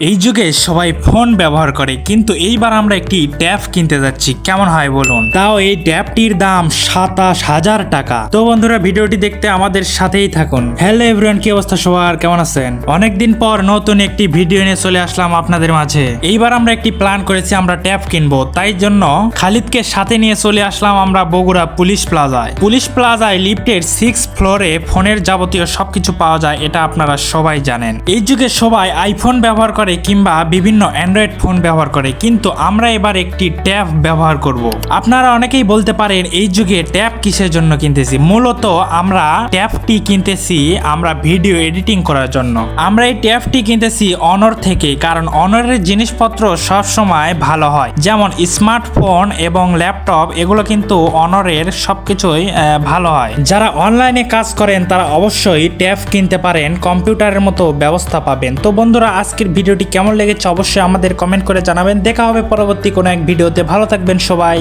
এই যুগে সবাই ফোন ব্যবহার করে, কিন্তু এইবার আমরা একটি ট্যাব কিনতে যাচ্ছি। কেমন হয় বলুন? তাও এই ট্যাবটির দাম 27,000 টাকা। তো বন্ধুরা, ভিডিওটি দেখতে আমাদের সাথেই থাকুন। হ্যালো এভরিওয়ান, কি অবস্থা সবার? কেমন আছেন? অনেকদিন পর নতুন একটি ভিডিও নিয়ে চলে আসলাম আপনাদের মাঝে। এইবার আমরা একটি প্ল্যান করেছি, আমরা ট্যাব কিনবো। তাই জন্য খালিদকে সাথে নিয়ে চলে আসলাম আমরা বগুড়া পুলিশ প্লাজায়। পুলিশ প্লাজায় লিফটের 6 ফ্লোরে ফোনের যাবতীয় সবকিছু পাওয়া যায়, এটা আপনারা সবাই জানেন। এই যুগে সবাই আইফোন ব্যবহার করে কিংবা বিভিন্ন অ্যান্ড্রয়েড ফোন ব্যবহার করে, কিন্তু আমরা এবার একটি ট্যাব ব্যবহার করব। আপনারা অনেকেই বলতে পারেন এই যুগে ট্যাব কিসের জন্য কিনতেছি। মূলত আমরা ট্যাবটি কিনতেছি আমরা ভিডিও এডিটিং করার জন্য। আমরা এই ট্যাবটি কিনতেছি অনর থেকে, কারণ অনরের জিনিসপত্র সব সময় ভালো হয়। যেমন স্মার্টফোন এবং ল্যাপটপ, এগুলো কিন্তু অনরের সবকিছুই ভালো হয়। যারা অনলাইনে কাজ করেন তারা অবশ্যই ট্যাব কিনতে পারেন, কম্পিউটারের মতো ব্যবস্থা পাবেন। তো বন্ধুরা, আজকের ভিডিওটি কেমন লেগেছে অবশ্যই আমাদের কমেন্ট করে জানাবেন। দেখা হবে পরবর্তী কোনো এক ভিডিওতে। ভালো থাকবেন সবাই।